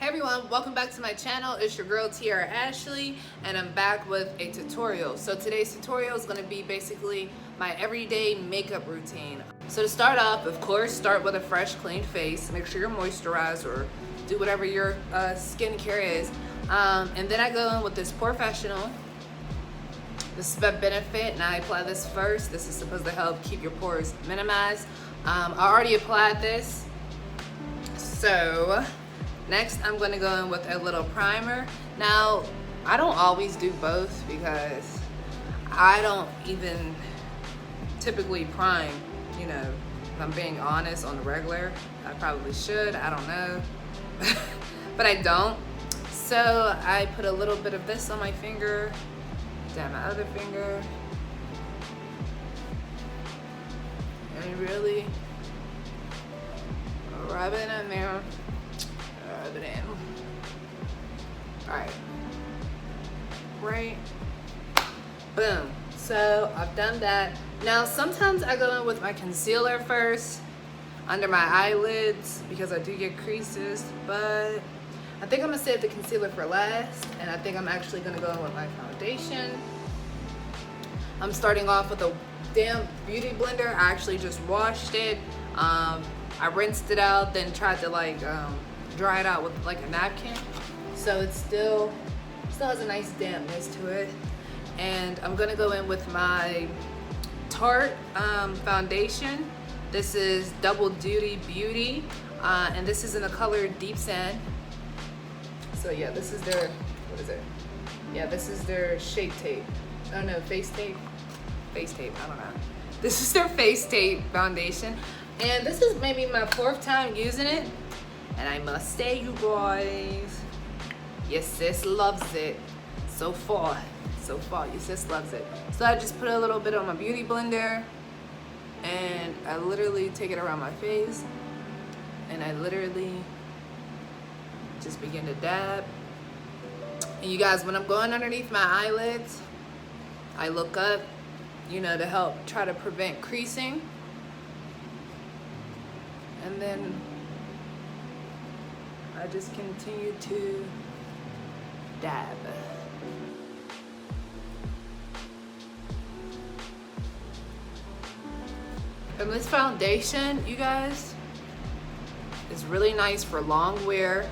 Hey everyone, welcome back to my channel. It's your girl Tiarra Ashley, and I'm back with a tutorial. So today's tutorial is going to be basically my everyday makeup routine. So to start off, of course, start with a fresh, clean face. Make sure you're moisturized or do whatever your skincare is. And then I go in with this Professional. This is by Benefit, and I apply this first. This is supposed to help keep your pores minimized. I already applied this. So next, I'm going to go in with a little primer. Now, I don't always do both because I don't even typically prime, if I'm being honest, on the regular. I probably should, I don't know, but I don't. So I put a little bit of this on my finger, down my other finger, and really rub it in there. Rub it in. Alright. Right. Boom. So I've done that. Now sometimes I go in with my concealer first under my eyelids because I do get creases, but I think I'm gonna save the concealer for last, and I think I'm actually gonna go in with my foundation. I'm starting off with a damp beauty blender. I actually just washed it. I rinsed it out, then tried to dry it out with a napkin, so it still has a nice dampness to it. And I'm gonna go in with my Tarte foundation. This is Double Duty Beauty, and this is in the color Deep Sand. So yeah, this is their, what is it? Yeah, this is their Shape Tape. Oh no, Face Tape? Face Tape, I don't know. This is their Face Tape foundation. And this is maybe my 4th time using it. And I must say, you guys, your sis loves it. So far, your sis loves it. So I just put a little bit on my beauty blender, and I literally take it around my face, and I literally just begin to dab. And you guys, when I'm going underneath my eyelids, I look up, to help try to prevent creasing. And then I just continue to dab. And this foundation, you guys, is really nice for long wear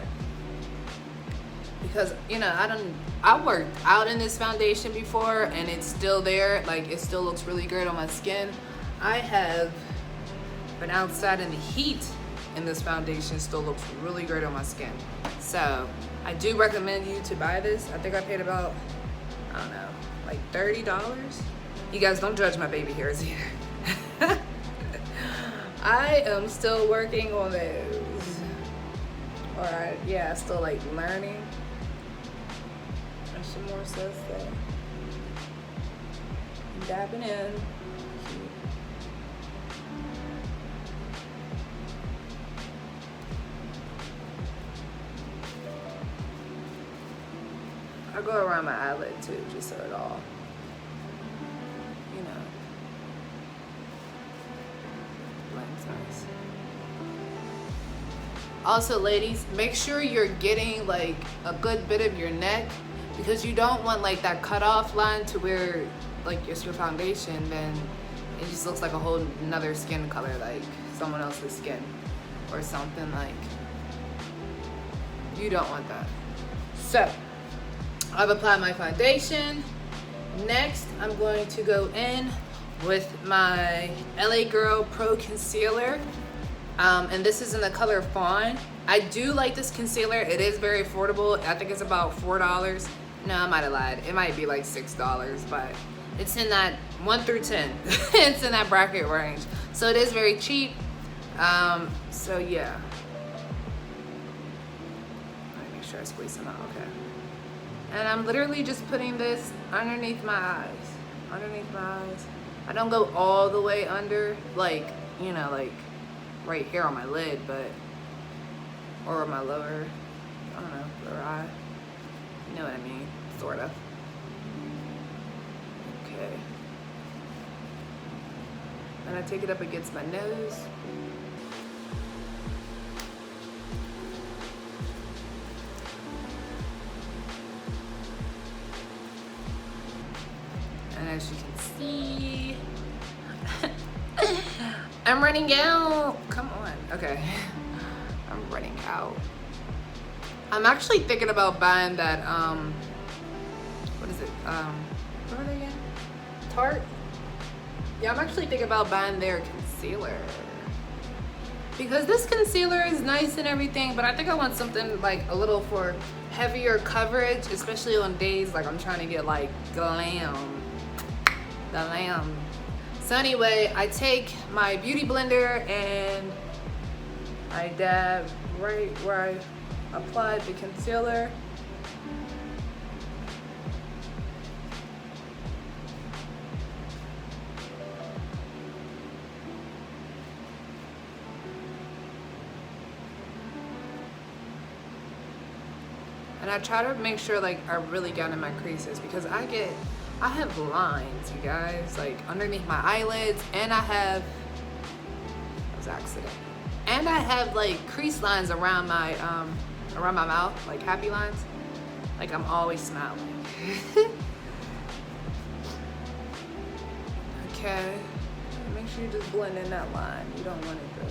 because I worked out in this foundation before, and it's still there. It still looks really good on my skin. I have been outside in the heat, and this foundation still looks really great on my skin. So I do recommend you to buy this. I think I paid about, I don't know, $30. You guys, don't judge my baby hairs either. I am still working on those. Alright, yeah, still learning. There's some more stuff there. Dabbing in. I go around my eyelid too, just so it all, blends nice. Also, ladies, make sure you're getting a good bit of your neck, because you don't want that cutoff line to where it's your foundation, then it just looks like a whole another skin color, like someone else's skin or something. You don't want that. So I've applied my foundation. Next, I'm going to go in with my LA Girl Pro Concealer. And this is in the color Fawn. I do like this concealer. It is very affordable. I think it's about $4. No, I might have lied. It might be $6, but it's in that 1 through 10. It's in that bracket range. So it is very cheap. So yeah. Let me make sure I squeeze them out, okay. And I'm literally just putting this underneath my eyes. Underneath my eyes. I don't go all the way under, right here on my lid, or my lower, I don't know, lower eye. You know what I mean, sort of. Okay. And I take it up against my nose. as you can see, I'm running out. Come on. Okay. I'm running out. I'm actually thinking about buying that, what is it? What are they again? Tarte? Yeah, I'm actually thinking about buying their concealer. Because this concealer is nice and everything, but I think I want something like a little for heavier coverage, especially on days like I'm trying to get like glam. So anyway, I take my beauty blender and I dab right where I applied the concealer. And I try to make sure like I really got in my creases because I have lines, you guys, like underneath my eyelids, and I have, that was an accident. And I have like crease lines around my mouth, like happy lines. Like I'm always smiling. Okay. Make sure you just blend in that line. You don't want it to.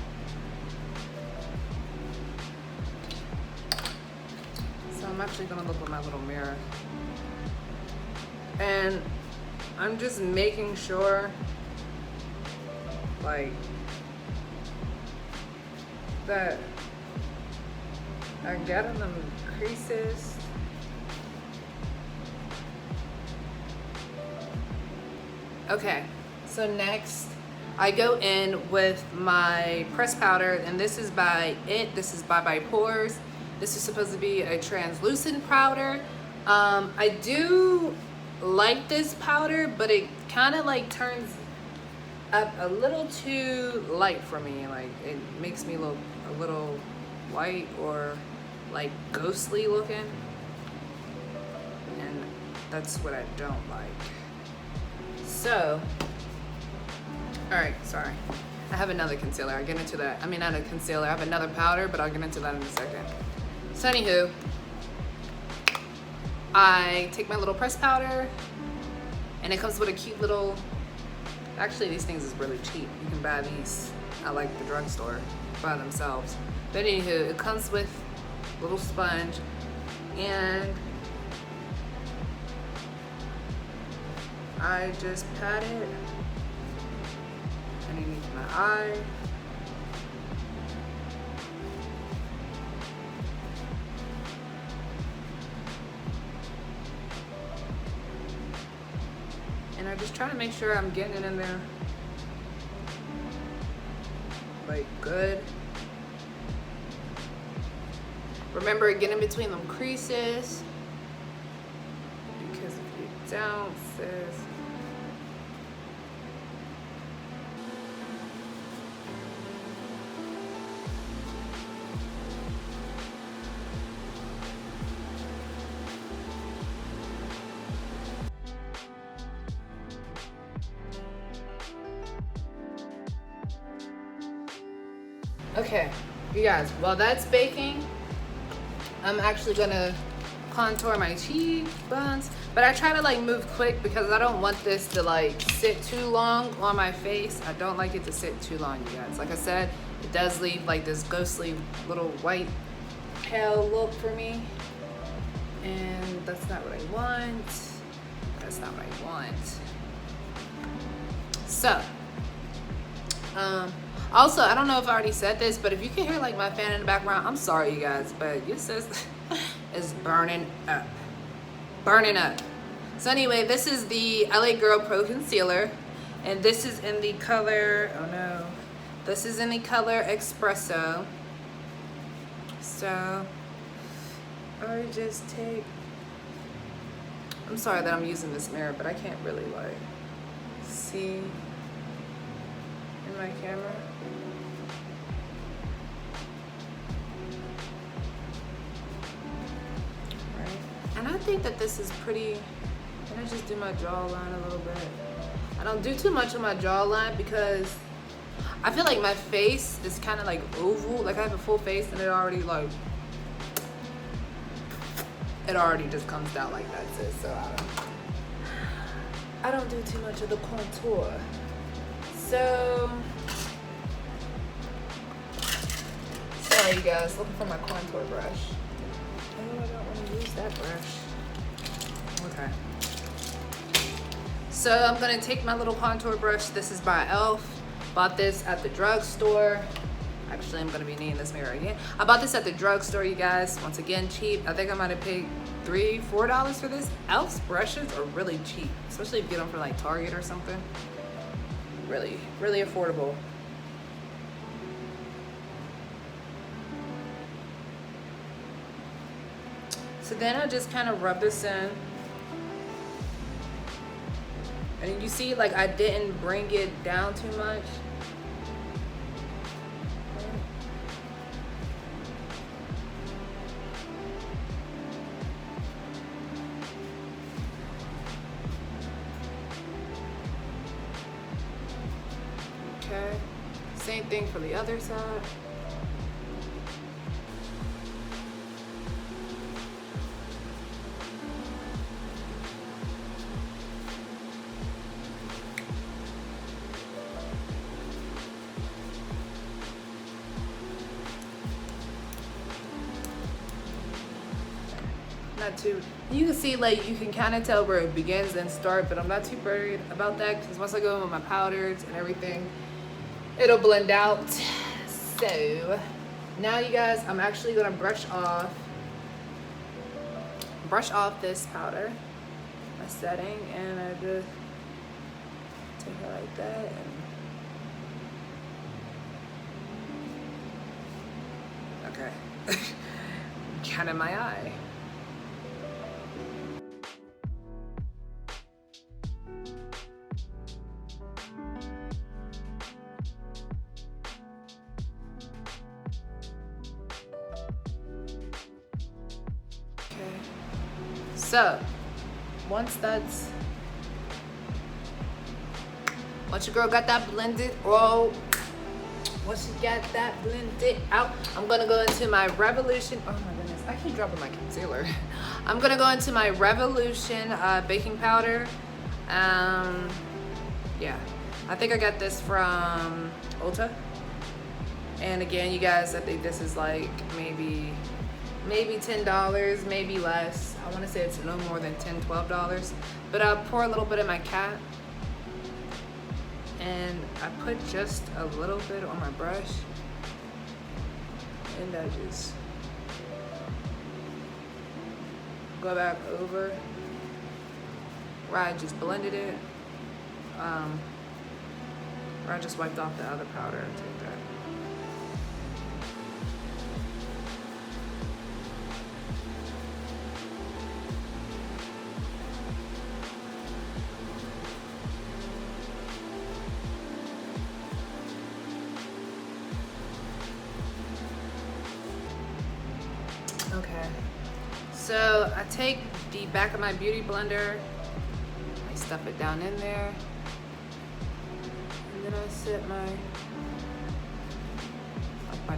So I'm actually gonna look at my little mirror. And I'm just making sure like that I get in them creases. Okay, so next I go in with my pressed powder, and this is by This is by Pores. This is supposed to be a translucent powder. I do like this powder, but it kind of like turns up a little too light for me. Like it makes me look a little white or like ghostly looking, and that's what I don't like. So, all right, sorry. I have another concealer. I'll get into that. I mean, not a concealer. I have another powder, but I'll get into that in a second. So anywho, I take my little pressed powder, and it comes with a cute little, actually these things is really cheap. You can buy these at like the drugstore by themselves. But anywho, it comes with a little sponge, and I just pat it underneath my eye. And I just try to make sure I'm getting it in there like good. Remember, get in between them creases, because if you don't, sis. Okay, you guys, while that's baking, I'm actually gonna contour my cheekbones, but I try to like move quick because I don't want this to like sit too long on my face. I don't like it to sit too long, you guys. Like I said, it does leave like this ghostly little white pale look for me, and that's not what I want. That's not what I want. So, also, I don't know if I already said this, but if you can hear like my fan in the background, I'm sorry you guys, but your sis is burning up. Burning up. So anyway, this is the LA Girl Pro Concealer, and this is in the color, oh no, this is in the color Espresso. So, I just take, I'm sorry that I'm using this mirror, but I can't really like see in my camera. And I think that this is pretty. Can I just do my jawline a little bit? I don't do too much on my jawline because I feel like my face is kind of like oval. Like I have a full face and it already just comes out like that, sis. So I don't. I don't do too much of the contour. So, sorry you guys, looking for my contour brush. Oh, I don't want to use that brush. Okay. So I'm gonna take my little contour brush. This is by e.l.f. Bought this at the drugstore. Actually, I'm gonna be needing this mirror again. I bought this at the drugstore, you guys. Once again, cheap. I think I might have paid $3, $4 for this. e.l.f.'s brushes are really cheap, especially if you get them from like Target or something. Really, really affordable. So then I just kind of rub this in. And you see, like, I didn't bring it down too much. Okay, same thing for the other side. Not too, you can see, like, you can kind of tell where it begins and start, but I'm not too worried about that because once I go in with my powders and everything, it'll blend out. So now you guys, I'm actually gonna brush off this powder, my setting, and I just take it like that and okay. Kind of my eye. So, once your girl got that blended, once you got that blended out, I'm gonna go into my Revolution, oh my goodness, I keep dropping my concealer. I'm gonna go into my Revolution baking powder. Yeah, I think I got this from Ulta. And again, you guys, I think this is like maybe $10, maybe less. I want to say it's no more than $10, $12. But I'll pour a little bit in my cap. And I put just a little bit on my brush. And I just go back over where I just blended it. Where I just wiped off the other powder and take that. Okay, so I take the back of my beauty blender, I stuff it down in there, and then I set my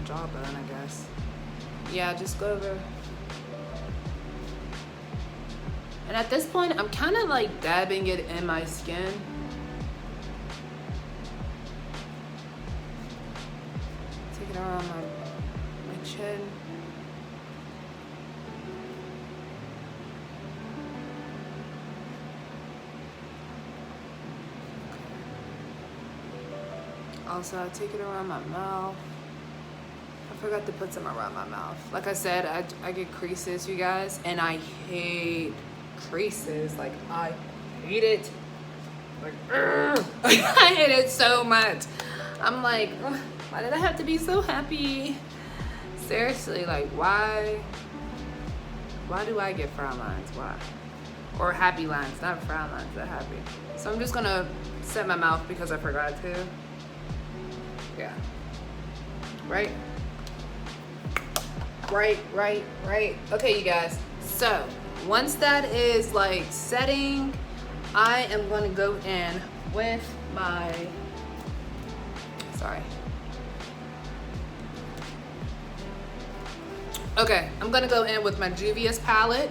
jawbone, I guess. Yeah, just go over. And at this point, I'm kind of like dabbing it in my skin. Take it around my chin. Also, I take it around my mouth. I forgot to put some around my mouth. Like I said, I get creases, you guys, and I hate creases. Like, I hate it. Like, I hate it so much. I'm like, why did I have to be so happy? Seriously, like, why do I get frown lines? Why? Or happy lines, not frown lines, but happy. So I'm just gonna set my mouth because I forgot to. Yeah. Right? Right. Okay, you guys. So, once that is like setting, I am going to go in with my, sorry. Okay, I'm going to go in with my Juvia's palette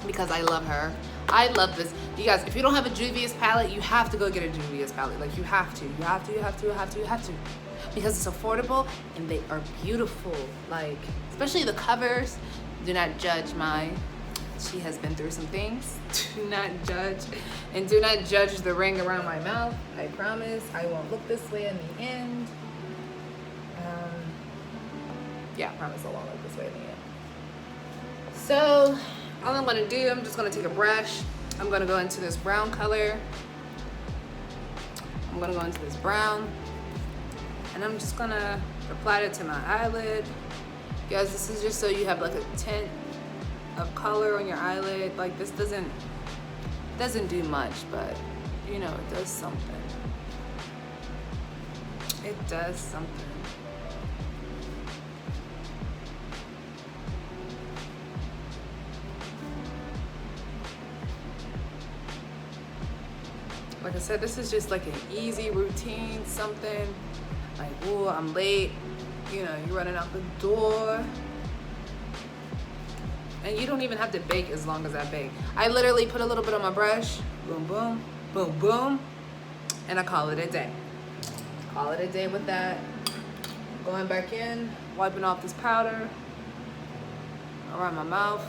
because I love her. I love this. You guys, if you don't have a Juvia's palette, you have to go get a Juvia's palette. Like, you have to. Because it's affordable and they are beautiful. Like, especially the covers. Do not judge mine. She has been through some things. Do not judge. And do not judge the ring around my mouth. I promise I won't look this way in the end. Yeah, I promise I won't look this way in the end. So, all I'm gonna do, I'm just gonna take a brush. I'm gonna go into this brown color. I'm gonna go into this brown. And I'm just gonna apply it to my eyelid. Guys, this is just so you have like a tint of color on your eyelid. Like, this doesn't do much, but you know, it does something. It does something. Like I said, this is just like an easy routine, something like, oh, I'm late, you know, you're running out the door. And you don't even have to bake as long as I bake. I literally put a little bit on my brush, boom, boom, boom, boom, and I call it a day. Call it a day with that. Going back in, wiping off this powder around my mouth.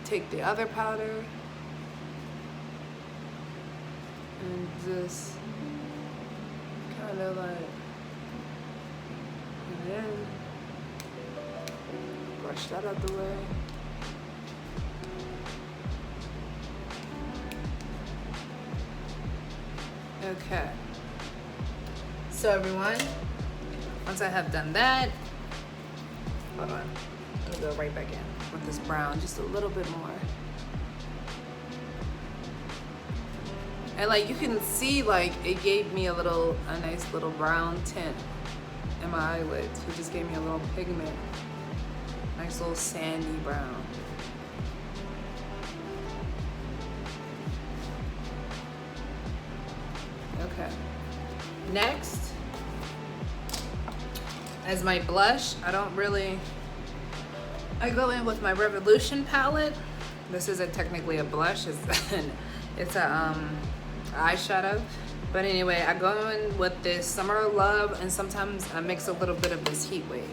Take the other powder and just kind of like put it in, brush that out the way. Okay, so everyone, once I have done that, hold on, I'm gonna go right back in with this brown, just a little bit more. And like, you can see, like, it gave me a nice little brown tint in my eyelids. It just gave me a little pigment, nice little sandy brown. Okay, next, as my blush, I go in with my Revolution palette. This isn't technically a blush, it's a eyeshadow. But anyway, I go in with this Summer of Love, and sometimes I mix a little bit of this Heat Wave.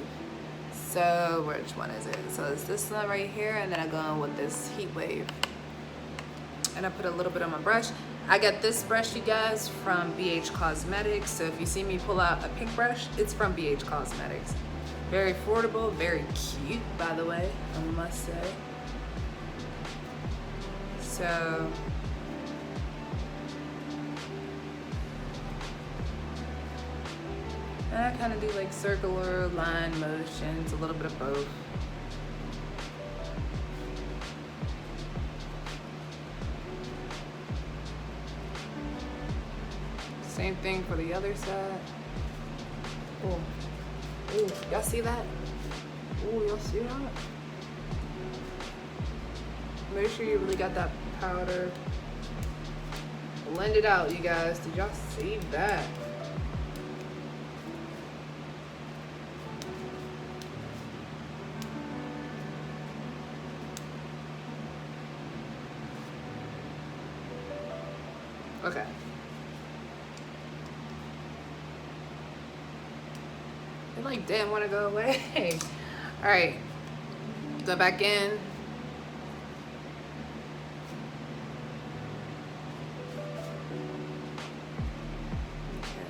So which one is it? So it's this one right here, and then I go in with this Heat Wave. And I put a little bit on my brush. I got this brush, you guys, from BH Cosmetics. So if you see me pull out a pink brush, it's from BH Cosmetics. Very affordable, very cute, by the way, I must say. So, and I kind of do like circular line motions, a little bit of both. Same thing for the other side. Ooh. Ooh, y'all see that? Ooh, y'all see that? Make sure you really got that powder. Blend it out, you guys. Did y'all see that? Okay. I like, damn, want to go away. All right, go back in. Okay.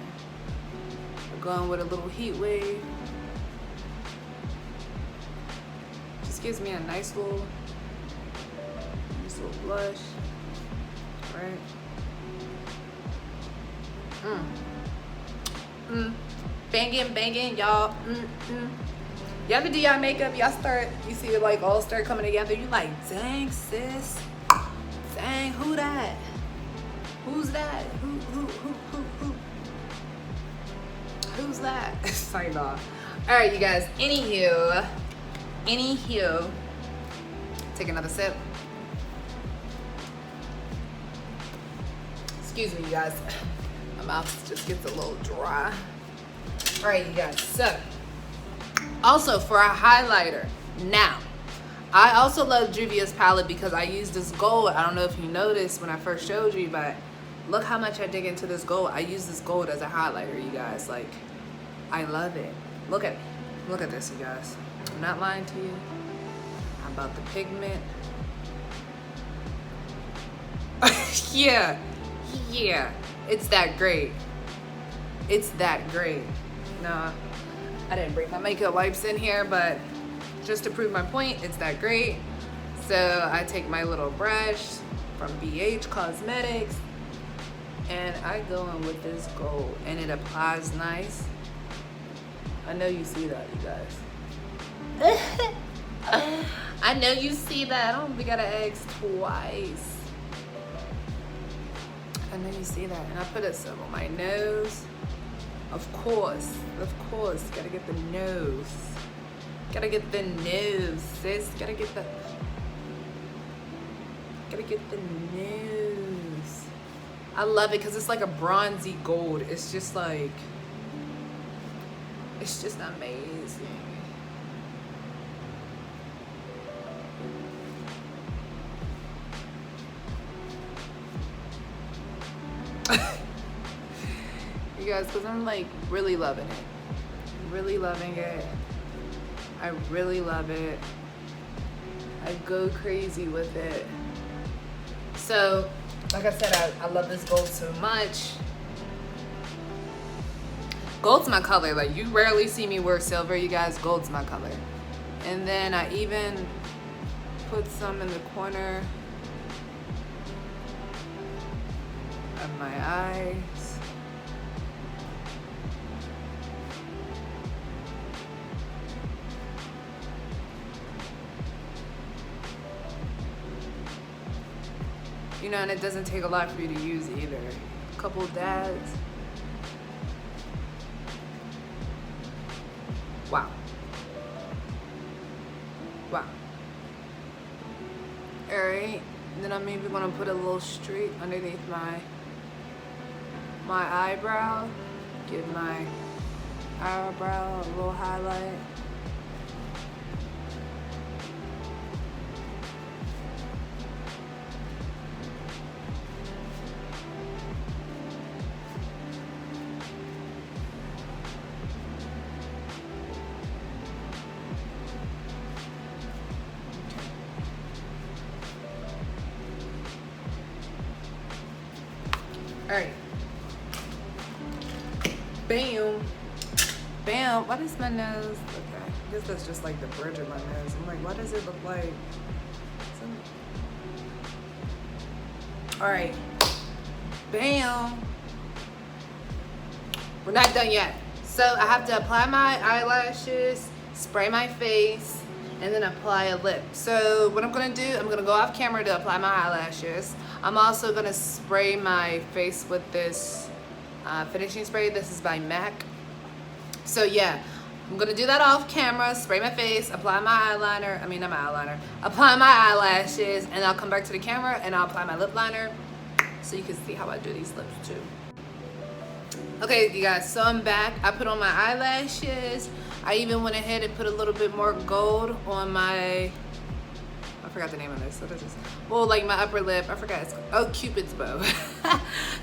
We're going with a little Heat Wave. Just gives me a nice little blush, right? Banging, y'all. You ever do y'all makeup? You see it like all start coming together. You like, dang, sis. Dang, who that? Who's that? Who's that? Sorry, dog. All right, you guys. Anywho. Take another sip. Excuse me, you guys. My mouth just gets a little dry. All right, you guys. So, also for a highlighter, now I also love Juvia's palette because I use this gold. I don't know if you noticed when I first showed you, but look how much I dig into this gold. I use this gold as a highlighter, you guys. Like, I love it. Look at this, you guys. I'm not lying to you about the pigment. yeah, it's that great. It's that great. Nah, I didn't bring my makeup wipes in here, but just to prove my point, it's that great. So I take my little brush from BH Cosmetics and I go in with this gold and it applies nice. I know you see that, you guys. I know you see that. I don't think I gotta ask twice. I know you see that. And I put it some on my nose. Of course, gotta get the nose. Gotta get the nose, sis. Gotta get the nose. I love it because it's like a bronzy gold. It's just like, it's just amazing. You guys, because I'm like really loving it. Really loving it. I really love it. I go crazy with it. So, like I said, I love this gold so much. Gold's my color. Like, you rarely see me wear silver, you guys. Gold's my color. And then I even put some in the corner of my eyes. You know, and it doesn't take a lot for you to use either. A couple dabs. Wow. Wow. Alright, then I'm maybe gonna put a little streak underneath my eyebrow. Give my eyebrow a little highlight. All right. Bam. Bam. What is my nose? Okay. I guess that's just like the bridge of my nose. I'm like, what does it look like? All right. Bam. We're not done yet. So I have to apply my eyelashes, spray my face, and then apply a lip. So what I'm gonna do, I'm gonna go off camera to apply my eyelashes. I'm also gonna spray my face with this finishing spray. This is by MAC. So yeah, I'm gonna do that off camera, spray my face, apply my eyeliner, apply my eyelashes, and I'll come back to the camera and I'll apply my lip liner so you can see how I do these lips too. Okay, you guys, so I'm back. I put on my eyelashes. I even went ahead and put a little bit more gold on my, I forgot the name of this. What is this? Well, like my upper lip. I forgot. Cupid's bow.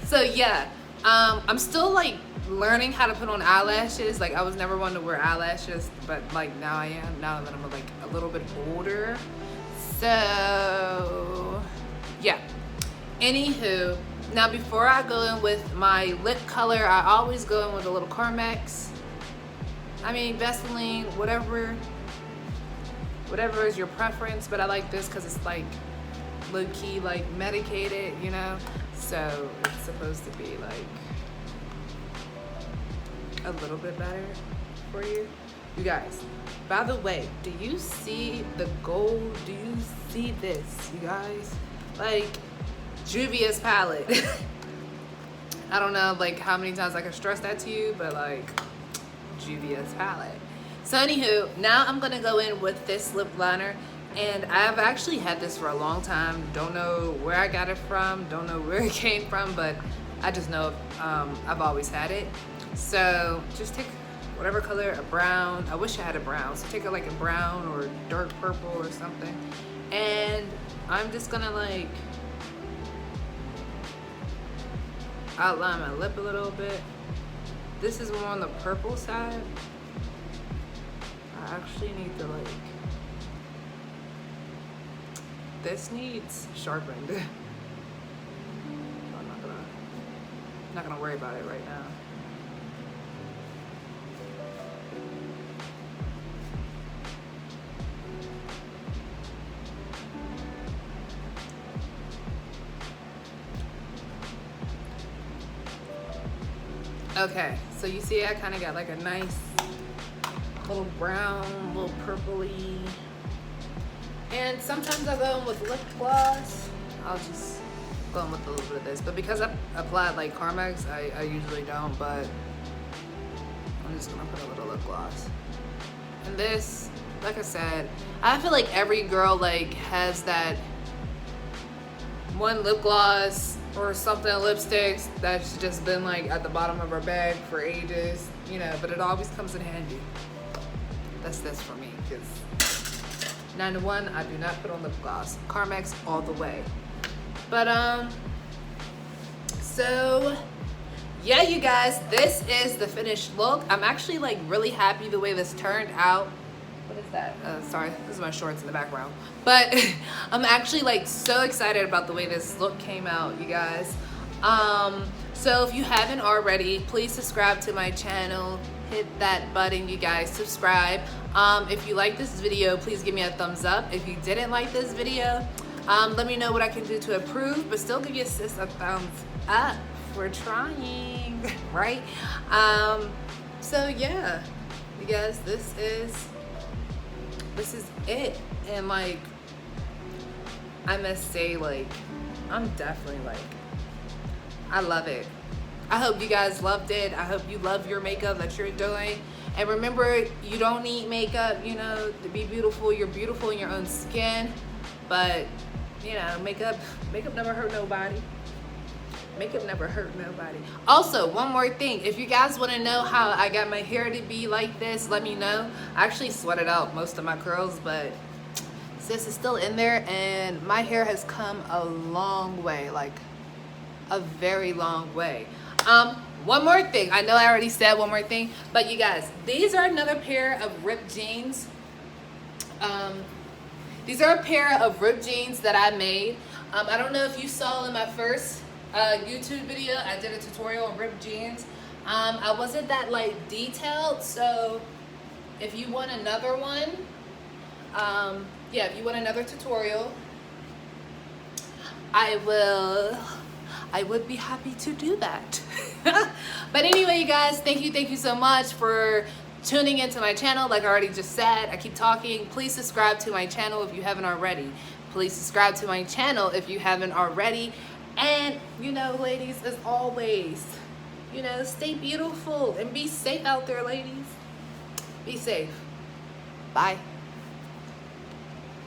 So yeah, I'm still like learning how to put on eyelashes. Like I was never one to wear eyelashes, but like now I am. Now that I'm like a little bit older. So yeah. Anywho, now before I go in with my lip color, I always go in with a little Carmex. I mean, Vaseline, whatever is your preference, but I like this because it's like low-key, like medicated, you know? So it's supposed to be like a little bit better for you. You guys, by the way, do you see the gold? Do you see this, you guys? Like, Juvia's palette. I don't know like how many times I can stress that to you, but like Juvia's palette. So anywho, now I'm gonna go in with this lip liner, and I've actually had this for a long time. Don't know where I got it from, don't know where it came from, but I just know I've always had it. So just take whatever color, a brown. I wish I had a brown. So take it like a brown or dark purple or something. And I'm just gonna like outline my lip a little bit. This is more on the purple side. I actually need to like, this needs sharpened. I'm not gonna worry about it right now. Okay, so you see I kind of got like a nice little brown, little purpley. And sometimes I go in with lip gloss. I'll just go in with a little bit of this. But because I applied like Carmex, I usually don't, but I'm just gonna put a little lip gloss. And this, like I said, I feel like every girl like has that one lip gloss or something, lipsticks that's just been like at the bottom of her bag for ages, you know, but it always comes in handy. That's this for me, because 9 to 1, I do not put on lip gloss. Carmex all the way. But so yeah, you guys, this is the finished look. I'm actually like really happy the way this turned out. What is that? Sorry, this is my shorts in the background. But I'm actually like so excited about the way this look came out, you guys. So if you haven't already, please subscribe to my channel. Hit that button, you guys, subscribe. If you like this video, please give me a thumbs up. If you didn't like this video, let me know what I can do to improve, but still give your sis a thumbs up for trying, right? So yeah, you guys, this is it. And like, I must say, like, I'm definitely like, I love it. I hope you guys loved it. I hope you love your makeup that you're doing. And remember, you don't need makeup, you know, to be beautiful. You're beautiful in your own skin. But, you know, makeup never hurt nobody. Makeup never hurt nobody. Also, one more thing. If you guys want to know how I got my hair to be like this, let me know. I actually sweated out most of my curls, but sis is still in there. And my hair has come a long way, like a very long way. One more thing. I know I already said one more thing, but you guys, these are another pair of ripped jeans. These are a pair of ripped jeans that I made. I don't know if you saw in my first YouTube video, I did a tutorial on ripped jeans. I wasn't that like detailed, so if you want another one, yeah, if you want another tutorial, I would be happy to do that. But anyway, you guys, thank you so much for tuning into my channel. Like I already just said, I keep talking. Please subscribe to my channel if you haven't already. Please subscribe to my channel if you haven't already. And, you know, ladies, as always, you know, stay beautiful and be safe out there, ladies. Be safe. Bye.